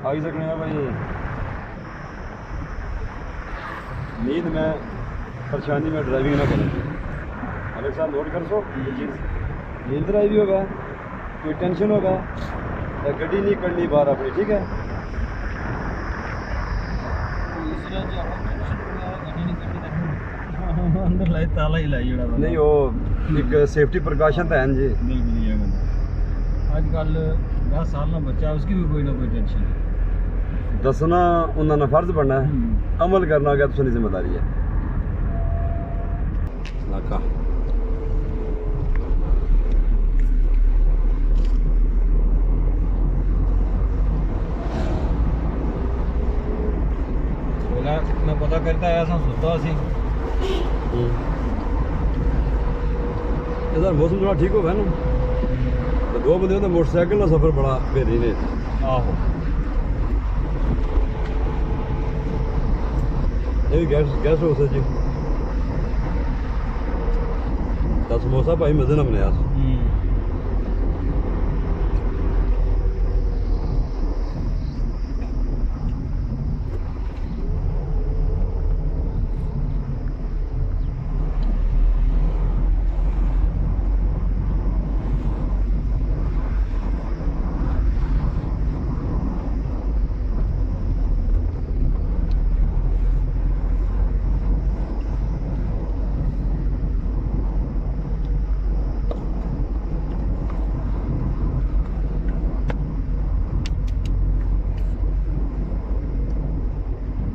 आई सकने का भाई नींद में परेशानी में ड्राइविंग ना करें। अगर साहब नोट कर सो ये चीज़ नींद ड्राइव होगा कोई टेंशन होगा तो गड्डी नहीं करनी बाहर अपनी ठीक है। अंदर लाई ताला ही लाई जड़ा नहीं वो एक सेफ्टी प्रिकॉशन तो है जी। बिल्कुल ये गल आजकल 10 साल का बच्चा उसकी भी कोई ना कोई टेंशन है। दसना उन्होंने फर्ज बनना है अमल करना क्या तुझे जिम्मेदारी है। नाका बोला मैं पता करता आया सा सुता सी इधर मौसम थोड़ा ठीक होगा ना तो दो बंदे तो मोटरसाइकिल का सफर बड़ा बेहतरीन है। आहो ये भी गैस हाउस है जी। तो समोसा भाई मजे ना बनाया।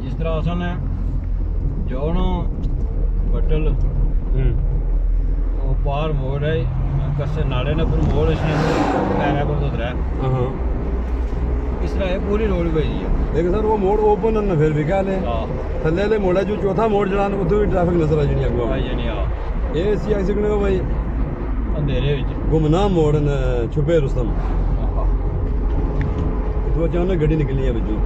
जिस तरह असन जो ना बटल वो पार मोड़ है कसे नाले ने पर मोड़ इसने पैरा पर तो रहा हाँ इस तरह ये पूरी रोड पे ही है। लेकिन सर वो मोड़ ओपन है ना फिर भी क्या ले थले ले मोड़ है जो चौथा मोड़ जड़ान उधर भी ट्रैफिक नजर आ जानी अगवा ये नहीं आ ये सी आई सकने भाई अंधेरे विच गुमनाम मोड़ न छुपे रुस्तम तो अचानक गड्डी निकलनी है बच्चों।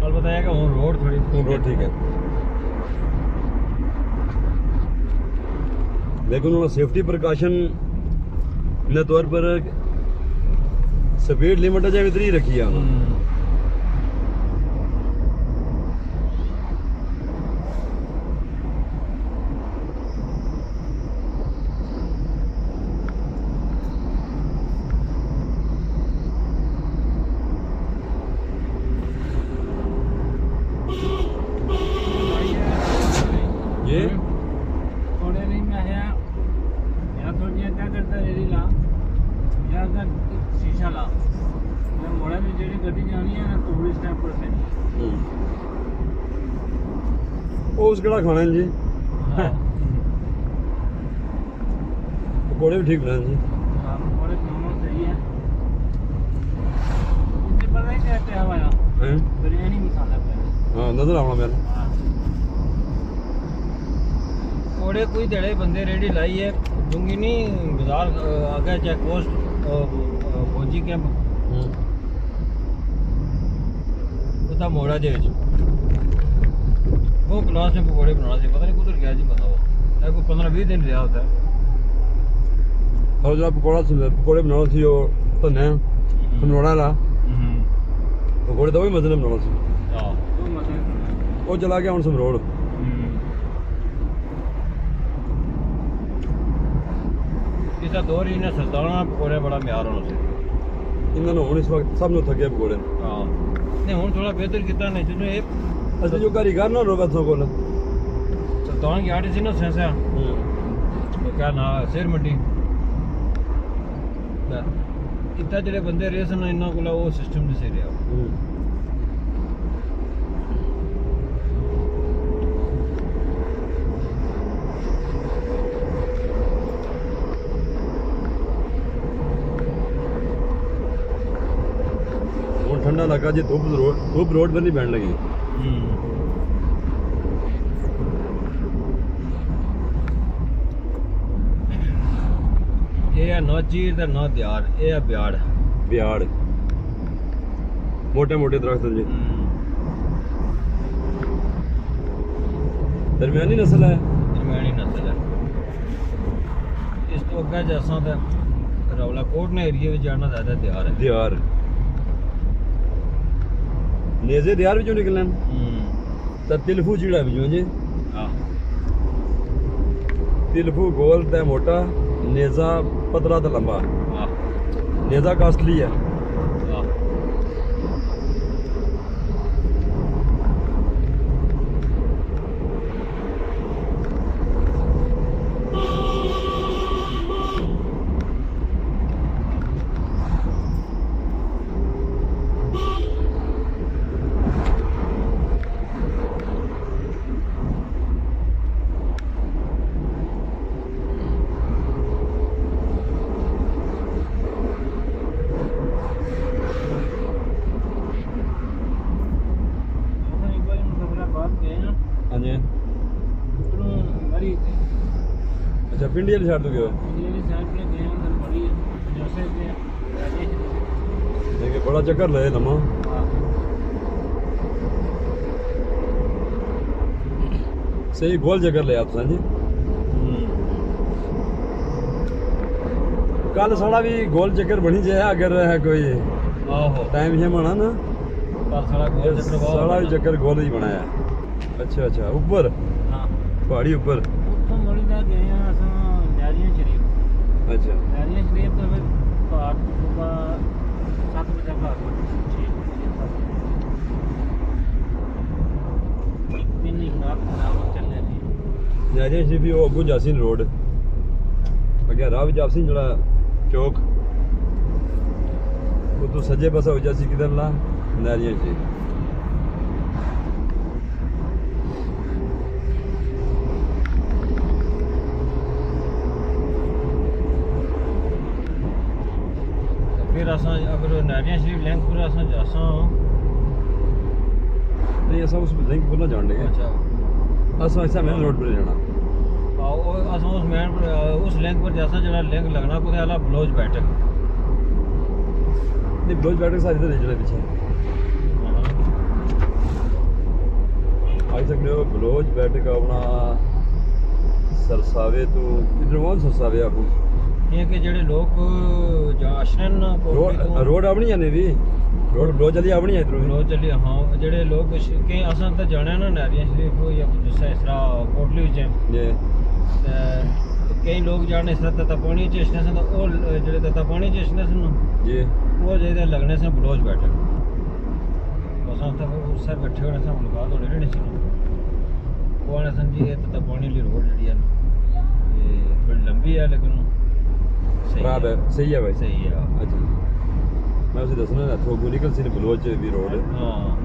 कल बताया कि वो रोड थोड़ी रोड ठीक है लेकिन उन्होंने सेफ्टी प्रिकॉशन ने तौर पर स्पीड लिमिट है इतनी ही रखी है उन्होंने। ये थोड़े नहीं मैं या तो ये क्या करता रेडी ला या का शीशा ला मैं मोड़ा में जेडी गड्डी जानी है ना थोड़ी स्टेप पर से वो उस गड़ा खाना है जी। पकौड़े भी ठीक बनाए जी। हां मोड़े दोनों सही है मुझे पता ही नहीं क्या आया हैं बिरयानी मसाला पे हाँ नजर आना मेरे थोड़े कोई दड़े बंदे रेडी लाई है दूंगी नहीं बाजार आगे चेक पोस्ट फौजी कैंप उदा मोड़ा दे विच वो क्लास में पकौड़े बनाना सी पता नहीं कुधर गया जी बंदा वो कोई 15-20 दिन रहा होता है। और जरा पकौड़े बनाना सी और तो ने बनवाना ला पकौड़े तो भी मजे ने बनाना सी हां वो मजे वो चला गया हुन समरोड़ इसका दौर ही ने सरदाना पकौड़े बड़ा म्यार होना सी इन्होंने हुन इस वक्त सब नु थके पकौड़े हां नहीं हुन थोड़ा बेहतर किता नहीं जिन्होंने ये असली जो कारीगर ना रोगा सो कोल सरदाना की आड़ी सी ना सेंसा तो क्या ना सिर मंडी इतना जेडे बंदे रेस ना इन्ना कोला वो सिस्टम नहीं सही रहा। ठंडा लगा जी धूप रोड पर नहीं बैठ लगी। ये है ना चीर ते ना दियार ये है ब्याड़ ब्याड़ मोटे मोटे दरख्त जी दरमियानी नस्ल है दरमियानी नस्ल है। इस तो अग्गे जैसा तो रावलाकोट ने एरिया में जाना ज़्यादा तैयार है। दियार नेजे दियार ਵਿੱਚੋਂ ਨਿਕਲਣ ਤਾਂ ਤਿਲਫੂ ਜਿਹੜਾ ਵਿੱਚੋਂ ਜੀ हाँ ਤਿਲਫੂ ਗੋਲ ਤੇ ਮੋਟਾ ਨੇਜ਼ਾ ਪਤਲਾ ਤੇ ਲੰਬਾ हाँ ਨੇਜ਼ਾ ਕਾਸਟਲੀ ਹੈ हाँ ਹਾਂਜੀ उधरों मरी थे ਅੱਛਾ ਪਿੰਡੀ ਵਾਲੀ ਛੱਡ ਦੋਗੇ ये साइड पे गए अंदर मरी जैसे कि ਦੇਖੇ ਬੜਾ ਚੱਕਰ ਲਏ ਲਮਾ हाँ ਸਹੀ ਗੋਲ ਚੱਕਰ ਲਿਆ ਤੁਸੀਂ ਜੀ ਕੱਲ ਸਾਡਾ ਵੀ ਗੋਲ ਚੱਕਰ ਬਣੀ ਜਾਏ ਅਗਰ ਹੈ ਕੋਈ आहो ਟਾਈਮ ਜੇ ਬਣਾ ਨਾ कल सारा गोल चक्कर ਸਾਡਾ ਵੀ ਚੱਕਰ ਗੋਲ ਹੀ ਬਣਾਇਆ ਅੱਛਾ ਅੱਛਾ ਉੱਪਰ हाँ ਪਹਾੜੀ ਉੱਪਰ ਉੱਥੋਂ ਮੁੜੀ ਦਾ ਗਏ ਆ ਅਸਾਂ ਨਾਰੀਆਂ ਸ਼ਰੀਫ ਅੱਛਾ ਨਾਰੀਆਂ ਸ਼ਰੀਫ ਤੋਂ ਫਿਰ ਘਾਟ ਸੁਬਾ 7 ਵਜੇ ਘਾਟ 6 ਤਿੰਨ ਹੀ ਰਾਤ ਨਾਲ ਚੱਲੇ ਸੀ ਨਾਰੀਆਂ ਸ਼ਰੀਫ ਵੀ ਉਹ ਅੱਗੋਂ ਜਾਸੀਨ ਰੋਡ ਅੱਗੇ ਰਾਹ ਵੀ ਜਾਸੀਨ ਜਿਹੜਾ ਚੌਕ ਉਹ ਤੋਂ ਸੱਜੇ ਪਾਸੇ ਹੋ ਜਾਸੀ ਕਿਧਰ ਲਾ ਨਾਰੀਆਂ ਸ਼ਰੀਫ ਫਿਰ ਅਸਾਂ ਅਗਰ ਨਾਰੀਆਂ ਸ਼ਰੀਫ ਲੈਂਗਪੁਰ ਅਸਾਂ ਜਾਸਾਂ ਨਹੀਂ ਅਸਾਂ ਉਸ ਲਿੰਕ ਪਰ ਨਾ ਜਾਣ ਲੱਗੇ ਅੱਛਾ ਅਸਾਂ ਐਸਾ ਮੇਨ ਰੋਡ ਪਰ ਜਾਣਾ ਉਹ ਅਸਾਂ ਉਸ ਮੈਨ ਉਸ ਲਿੰਕ ਪਰ ਜਾਸਾਂ ਜਿਹੜਾ ਲਿੰਕ ਲੱਗਣਾ ਕੋਤੇ ਵਾਲਾ ਬਲੋਚ ਬੈਠਕ ਨਹੀਂ ਬਲੋਚ ਬੈਠਕ ਸਾਰੇ ਦੇ ਜਿਹੜੇ ਪਿੱਛੇ ਅੱਜ ਤੱਕ ਨੇ ਬਲੋਚ ਬੈਠਕ ਆਪਣਾ ਸਰਸਾਵੇ ਤੋਂ ਇਧਰ ਬਹੁਤ ਸਰਸਾਵੇ ਆਪੂ ਇਹ ਕਿ ਜਿਹੜੇ ਲੋਕ ਜਾਸ਼ਰਨ ਰੋਡ ਆਪਣੀ ਜਾਨੇ ਵੀ ਰੋਡ ਬਲੋਚ ਵਾਲੀ ਆਪਣੀ ਹੈ ਇਧਰੋਂ ਲੋ ਚੱਲੀ ਹਾਂ ਜਿਹੜੇ ਲੋਕ ਕਿ ਅਸਾਂ ਤਾਂ ਜਾਣਿਆ ਨਾ ਨਾਰੀਆਂ ਸ਼ਰੀਫ ਜਾਂ ਜਿਸ ਤਰ੍ਹਾਂ ਕੋਟਲੀ ਵਿੱਚ ਜੀ ਤੇ ਕਈ ਲੋਕ ਜਾਣੇ ਇਸ ਤਰ੍ਹਾਂ ਤਤਾਪਾਣੀ ਸਟੇਸ਼ਨ ਸਨ ਉਹ ਜਿਹੜੇ ਤਤਾਪਾਣੀ ਸਟੇਸ਼ਨ ਸਨ ਜੀ ਉਹ ਜਿਹੜੇ ਲੱਗਣੇ ਸਨ ਬਲੋਚ ਬੈਠਕ ਅਸਾਂ ਤਾਂ ਉਸ ਸਰ ਬੈਠੇ ਹੋਣੇ ਸਨ ਮੁਲਾਕਾਤ ਹੋਣੀ ਰਹਿਣੀ ਸੀ ਉਹ ਆਣੇ ਸਨ ਜੀ ਇਹ ਤਤਾਪਾਣੀ ਲਈ ਰੋਡ ਜਿਹੜੀ ਹੈ ਇਹ ਥੋੜੀ ਲੰਬੀ ਹੈ ਲੇਕਿਨ ਖਰਾਬ ਹੈ ਸਹੀ ਹੈ ਭਾਈ ਸਹੀ ਹੈ ਅੱਛਾ ਮੈਂ ਉਸੇ ਦੱਸਣਾ ਨਾ ਥੋਗੂ ਨਿਕਲ ਸੀ ਬਲੋਚ ਵੀ ਰੋਡ ਹਾਂ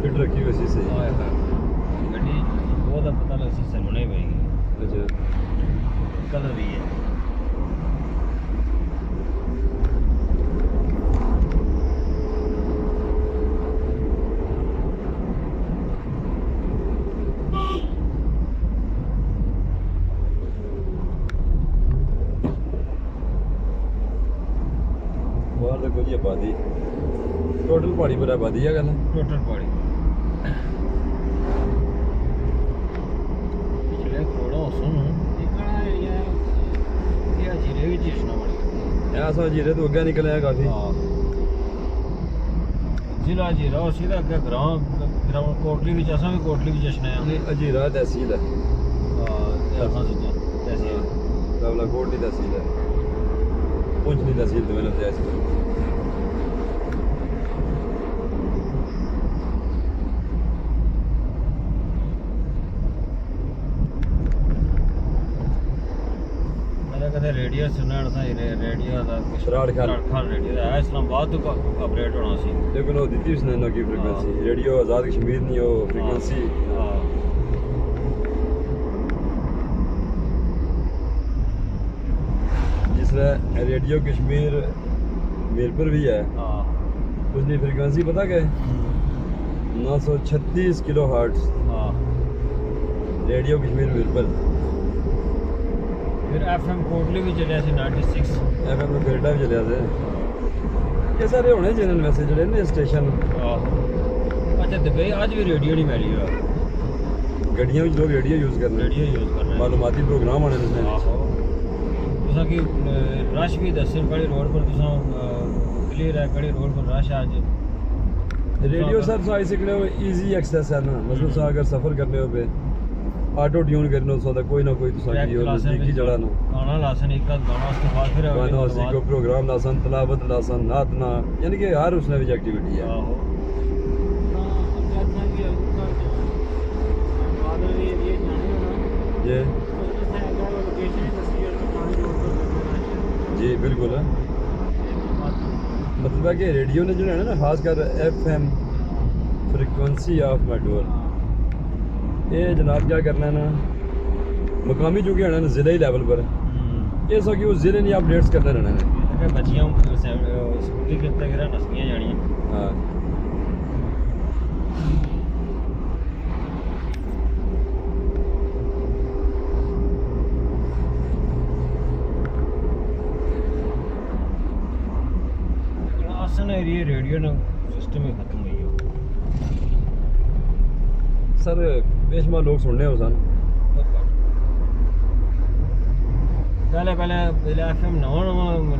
ਫਿੱਟ ਰੱਖੀ ਹੋਈ ਸੀ ਸਹੀ ਗੱਡੀ ਉਹਦਾ ਪਤਾ ਲੱਗ ਸੀ ਸਲਮਣੇ ਪਈ ਅੱਛਾ ਕਲਰ ਵੀ ਹੈ ਬਾਹਰ ਦਾ ਕੋਈ ਆਬਾਦੀ ਟੋਟਲ ਪਹਾੜੀ ਪਰ ਆਬਾਦੀ ਹੈ ਗੱਲ ਟੋਟਲ ਪਹਾੜੀ ਪਿਛਲੇ ਕਰੋੜੋਂ ਸੁਣ ਇਕੜਾ ਏਰੀਆ ਇਹ ਜੀਰੇ ਵਿੱਚ ਇਸ਼ਨਾ ਬੜੀ ਇਹ ਸੋ ਜੀਰੇ ਤੋਂ ਅੱਗੇ ਨਿਕਲਿਆ ਕਾਫੀ ਹਾਂ ਜ਼ਿਲ੍ਹਾ ਜੀਰਾ ਔਰ ਸਿੱਧਾ ਅੱਗੇ ਗਰਾਊਂਡ ਕੋਟਲੀ ਵਿੱਚ ਅਸਾਂ ਵੀ ਕੋਟਲੀ ਵਿੱਚ ਇਸ਼ਨਾ ਆ ਨਹੀਂ ਅਜੀਰਾ ਤਹਿਸੀਲ ਹੈ ਤੇ ਅਸਾਂ ਸੁਝਾ ਤਹਿਸੀਲ ਰਾਵਲਾ ਕੋਟ ਦੀ ਤਹਿਸੀਲ ਹੈ ਪੁੰਛ ਦੀ ਤਹਿਸੀਲ ਤੇ ਮੈਨੂੰ ਤਹਿਸੀਲ ਤੇ ਰੇਡੀਓ ਸੁਣਨ ਦਾ ਰੇਡੀਓ ਦਾ ਸਰਾੜ ਖਾਨ ਰੇਡੀਓ ਦਾ ਇਸਲਾਮਾਬਾਦ ਤੋਂ ਅਪਡੇਟ ਹੋਣਾ ਸੀ ਲੇਕਿਨ ਉਹ ਦਿੱਤੀ ਉਸਨੇ ਨਾ ਕੀ ਫ੍ਰੀਕੁਐਂਸੀ ਰੇਡੀਓ ਆਜ਼ਾਦ ਕਸ਼ਮੀਰ ਨਹੀਂ ਉਹ ਫ੍ਰੀਕੁਐਂਸੀ ਹਾਂ जिस रेडियो कश्मीर मीरपुर भी है ਹਾਂ उसकी फ्रीक्वेंसी पता क्या है 936 किलो हर्ट्स ਹਾਂ रेडियो कश्मीर मीरपुर ਫਿਰ FM ਕੋਟਲੀ ਵੀ ਚੱਲਿਆ ਸੀ 96 FM में कनेडा भी चलिया थे ये सारे होने चैनल वैसे जड़े ने स्टेशन ਅੱਛਾ ਦੁਬਈ ਅੱਜ ਵੀ ਰੇਡੀਓ ਨਹੀਂ ਮਿਲੀ ਹੋਇਆ गड्डियां में लोग रेडियो यूज़ करने ਰੇਡੀਓ ਯੂਜ਼ ਕਰ ਰਹੇ मालूमाती प्रोग्राम आने उसमें ਆਹੋ ਤੁਸਾਂ ਕੀ ਰਸ਼ ਵੀ ਦੱਸਣ ਕਿਹੜੀ ਰੋਡ ਪਰ ਤੁਸਾਂ ਕਲੀਅਰ ਹੈ ਕਿਹੜੀ ਰੋਡ ਪਰ ਰਸ਼ ਹੈ ਅੱਜ रेडियो सर तो ऐसे कड़े इजी एक्सेस है ना मतलब सा अगर सफ़र करने हो पे ऑटो ट्यून करने हो तो कोई ना कोई तो साकी हो नज़दीकी जड़ा ना गाना लासन एक आध गाना उसके बाद फिर गाना सीखो प्रोग्राम लासन तलावत लासन नातना यानी कि हर उसमें भी एक्टिविटी है आहो ये जी बिल्कुल है मतलब है कि रेडियो ने जो है ना खासकर FM फ्रिक्वेंसी ऑफ मेडोर ये जनाब क्या करना है ना मकामी जो कि है ना ज़िले लेवल पर ये सो कि वो ज़िले नहीं अपडेट्स करते रहना है बच्चियां स्कूटी के तगड़ा नसनियां जानियां हाँ आसन एरिया रेडियो ना सिस्टम ही खत्म हुई है सर बेशुमार लोग सुनने हो सन पहले पहले एफएम नवा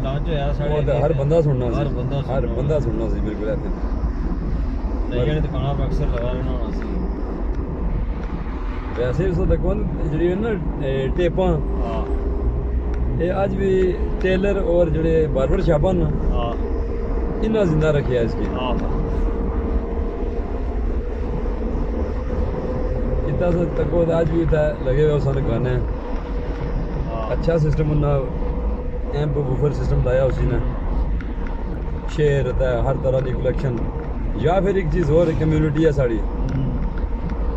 लॉन्च होया साढ़े हर बंदा सुनना हर बंदा सुनना सी बिल्कुल FM नई दुकाना पर अक्सर लगा रहना होना सी वैसे भी तो कौन जी ना टेपा हां ये आज भी टेलर और जड़े बार्बर शॉप ना हां इन्ना जिंदा रखे इसकी हां इतना सा तको आज भी था लगे हुए सन गाने अच्छा सिस्टम उन्हें एम्प वूफर सिस्टम लाया उसी ने शेर होता है हर तरह की कलेक्शन या फिर एक चीज़ और कम्युनिटी है साड़ी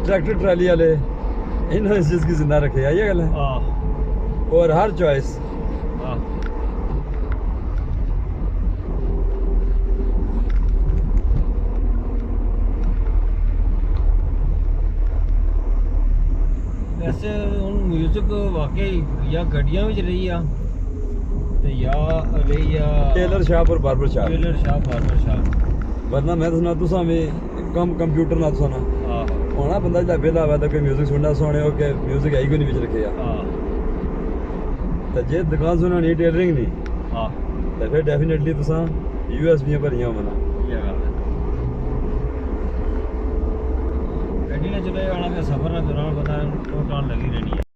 ट्रैक्टर ट्राली वाले इन्होंने इस चीज़ की जिंदा रखे है ये गल है और हर चॉइस वैसे ਹੁਣ म्यूजिक वाकई या गड्डियां ਵਿੱਚ ਰਹੀ ਆ ਤੇ या ਰਹੀ ਆ टेलर शॉप और barber shop Taylor shop barber shop वरना मैं सुना तुसा में कम कंप्यूटर ना सुना ਆਹੋ होना बंदा जब बेला हुआ तो कोई म्यूजिक सुनना सोने हो के म्यूजिक आई कोई नहीं बिच रखे ਹਾਂ तो जे दुकान सुनानी टेलरिंग नहीं ਹਾਂ तो फिर डेफिनेटली तुसा USB भरियां होना ਇਹ ਗੱਲ ਹੈ ਗੱਡੀ ਨਾਲ ਚਲੇ ਜਾਣਾ ਤੇ ਸਫ਼ਰ ਨਾਲ ਦੌਰਾਨ ਪਤਾ ਟੋਟਲ ਲੱਗੀ ਰਹਿਣੀ ਹੈ